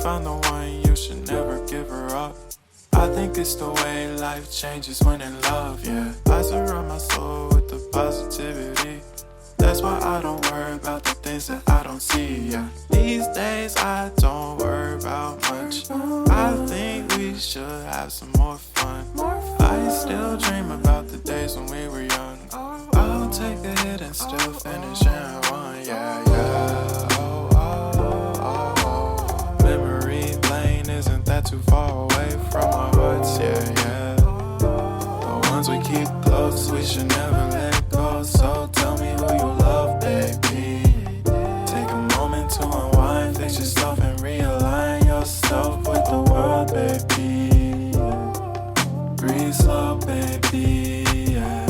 found the one, you should never give her up. I think it's the way life changes when in love, yeah. I surround my soul with the positivity. That's why I don't worry about the things that I don't see, yeah. These days I don't worry about much. I think we should have some more fun. I still dream about the days when we were young. I'll take a hit and still finish in one, yeah, yeah. Oh, oh, oh, oh. Memory lane isn't that too far away from our hearts, yeah, yeah. The ones we keep close, we should never let go. So tell me who you love, baby. Take a moment to unwind, fix yourself and realign yourself with the world, baby. Breathe slow, baby, yeah.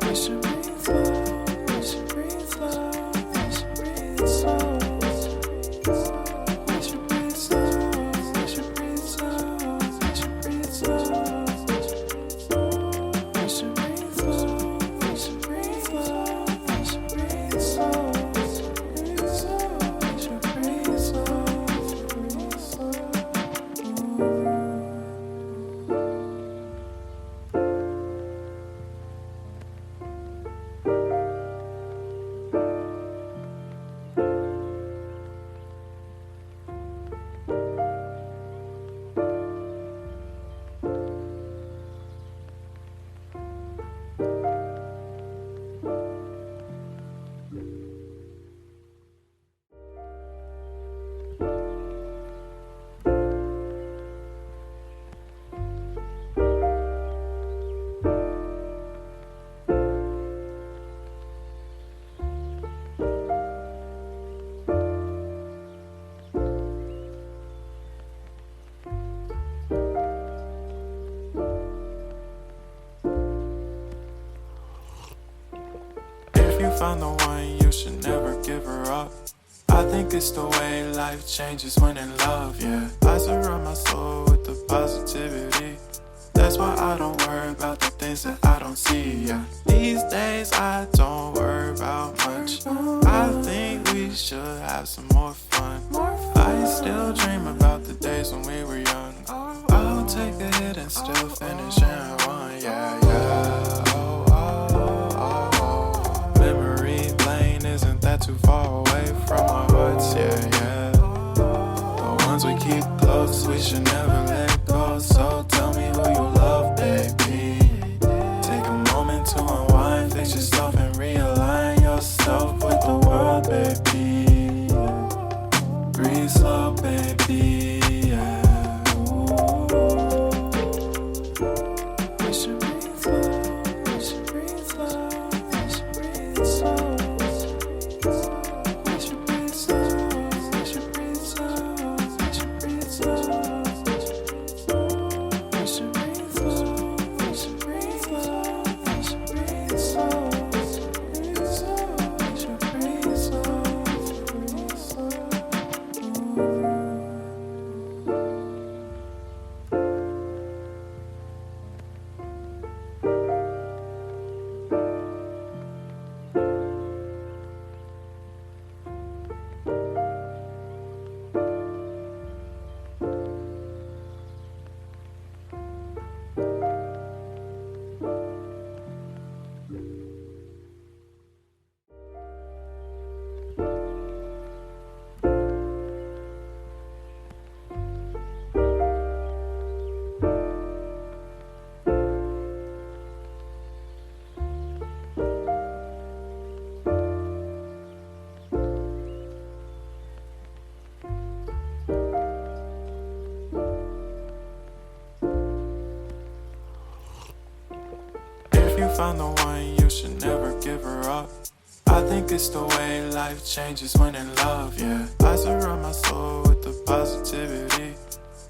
We should breathe slow, we should breathe slow, we should breathe slow. We should breathe slow, we should breathe slow, we should breathe slow. We should breathe slow, we should breathe slow, we should breathe slow. We should breathe slow, we should breathe slow. Found the one, you should never give her up. I think it's the way life changes when in love, yeah. I surround my soul with the positivity. That's why I don't worry about the things that I don't see, yeah. These days I don't worry about much. I think we should have some more fun. I still dream about the days when we were young. I'll take a hit and still finish in one, yeah, yeah. Oh, oh, oh, oh. Memory lane isn't that too far away from our hearts, yeah, yeah. The ones we keep close, we should never let go. So tell me who you love, baby. Take a moment to unwind, fix yourself and realign yourself with the world, baby. Breathe slow, baby, yeah. We should breathe slow, we should breathe slow, we should breathe slow. We should breathe slow, we should breathe slow, we should breathe slow. We should breathe slow, we should breathe slow, we should breathe slow. We should breathe slow, breathe slow. Found the one, you should never give her up. I think it's the way life changes when in love, yeah. I surround my soul with the positivity.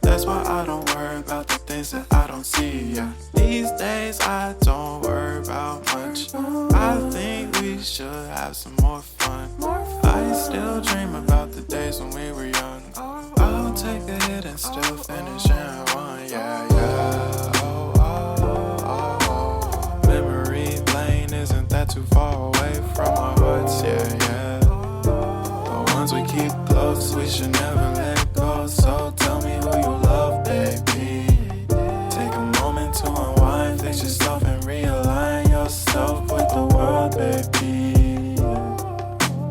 That's why I don't worry about the things that I don't see, yeah. These days I don't worry about much. I think we should have some more fun. I still dream about the days when we were young. I'll take a hit and still finish in one, yeah, yeah. Oh, oh, oh, oh. Memory lane isn't that too far away from our hearts, yeah, yeah. The ones should never let go. So tell me who you love, baby. Take a moment to unwind, fix yourself and realign yourself with the world, baby.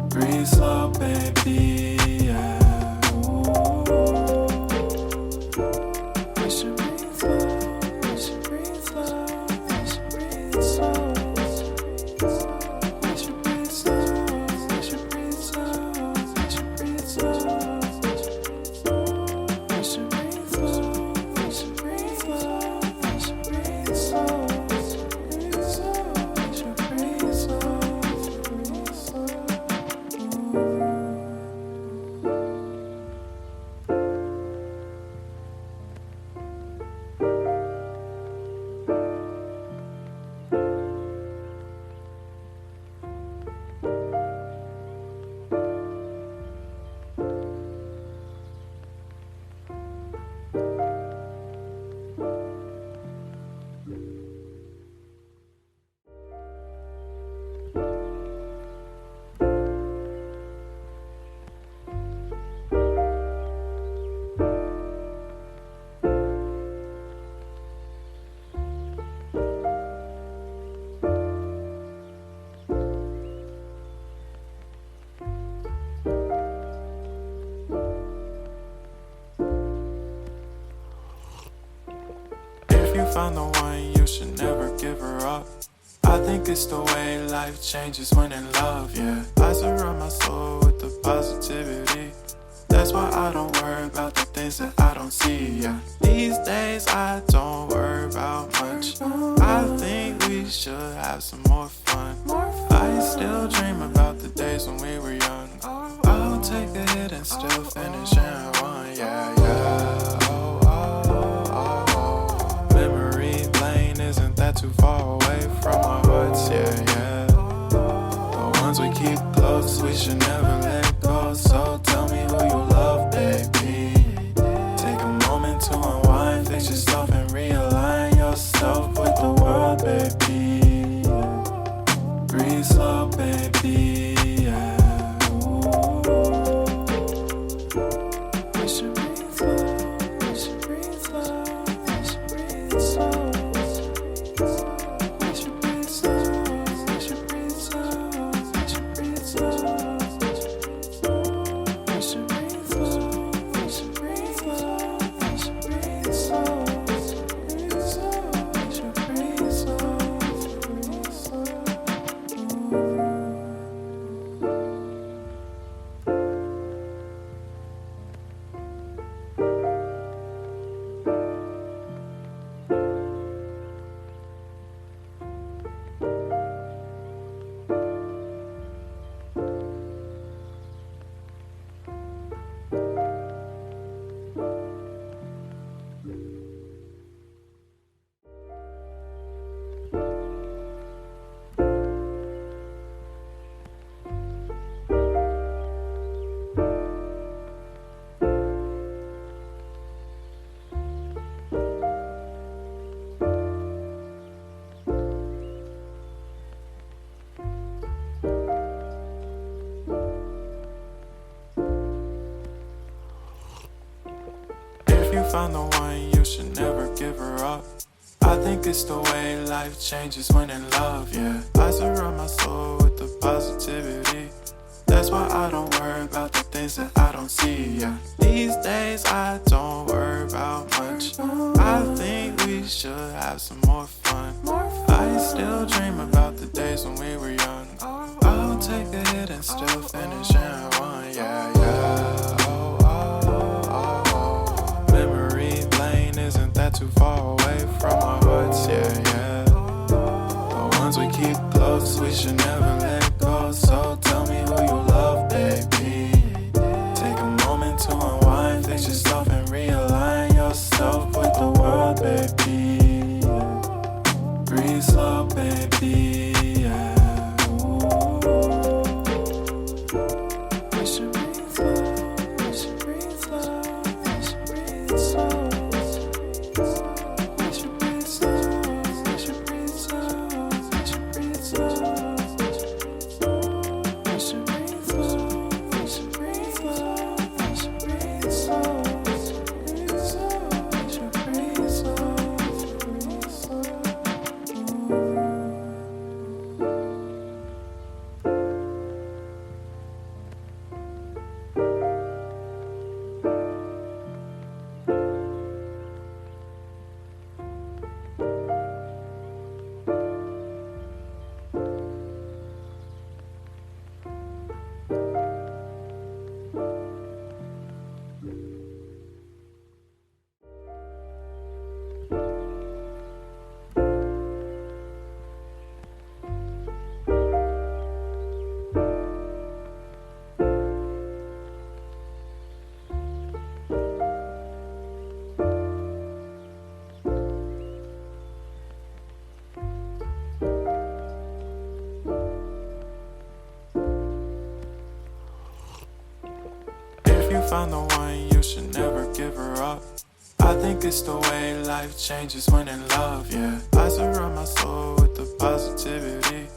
Breathe slow, baby. Yeah. Ooh. We should breathe slow. We should breathe slow. We should breathe slow. We should breathe slow. We should breathe slow. We should breathe slow. We should breathe slow. We should breathe slow. We should breathe slow. We should breathe slow. If you found the one, you should never give her up. I think it's the way life changes when in love, yeah. I surround my soul with the positivity. That's why I don't worry about the things that I don't see, yeah. These days I don't worry about much. I think we should have some more fun. I still dream about the days when we were young. I'll take a hit and still finish in one, yeah, yeah. Memory lane, isn't that too far away from our hearts, yeah, yeah. The ones we keep close, we should never let go. So tell me who you love, baby. Take a moment to unwind, fix yourself and realign yourself with the world, baby. Breathe slow, baby, yeah. Ooh. We should breathe slow, we should breathe slow, we should breathe slow. We should breathe slow, we should breathe slow, we should breathe slow. We should breathe slow, we should breathe slow, we should breathe slow. We should breathe slow, breathe slow. If you found the one, you should never give her up. I think it's the way life changes when in love, yeah. I surround my soul with the positivity. That's why I don't worry about the things that I don't see, yeah. These days I don't worry about much. I think we should have some more fun. I still dream about the days when we were young. I'll take a hit and still finish in one, yeah, yeah. Memory lane, isn't that too far away from our hearts, yeah, yeah. The ones we keep close, we should never let go. So tell me who you love, baby. Take a moment to unwind, fix yourself and realign yourself with the world, baby. Breathe slow, baby, yeah. Ooh. We should breathe slow, we should breathe slow, we should breathe slow. We should breathe slow, we should breathe slow, we should breathe slow. We should breathe slow, we should breathe slow, we should found the one, you should never give her up. I think it's the way life changes when in love, yeah. I surround my soul with the positivity.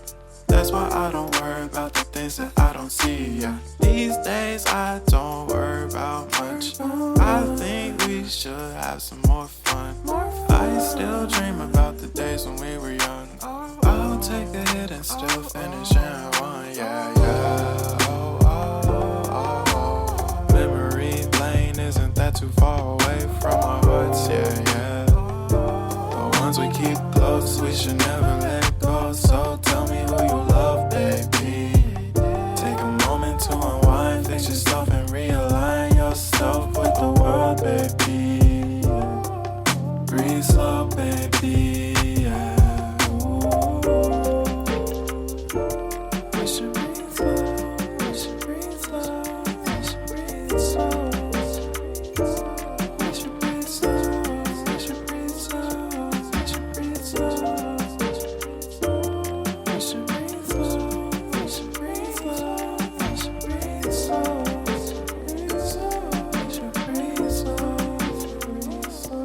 That's why I don't worry about the things that I don't see, yeah. These days I don't worry about much. I think we should have some more fun. I still dream about the days when we were young. I'll take a hit and still finish in one, yeah, yeah. Oh, oh, oh, oh. Memory lane isn't that too far away from our hearts, yeah, yeah. The ones we keep close, we should never let go. So tell me who you love, baby. Take a moment to unwind, fix yourself and realign yourself with the world, baby. Breathe slow, baby, yeah. We should breathe slow, we should breathe slow, we should breathe slow. We should breathe slow, we should breathe slow, we should breathe slow. We should breathe slow, we should breathe slow, we should breathe slow, we should breathe slow, breathe slow.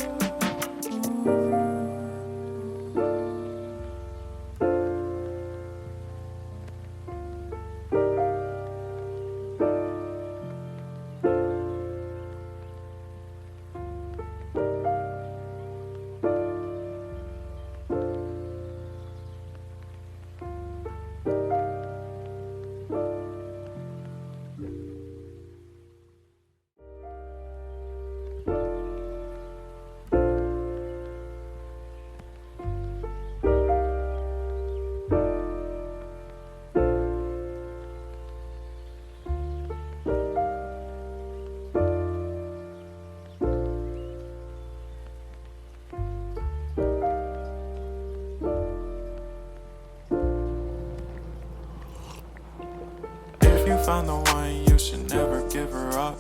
If you found the one, you should never give her up.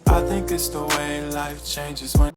I think it's the way life changes when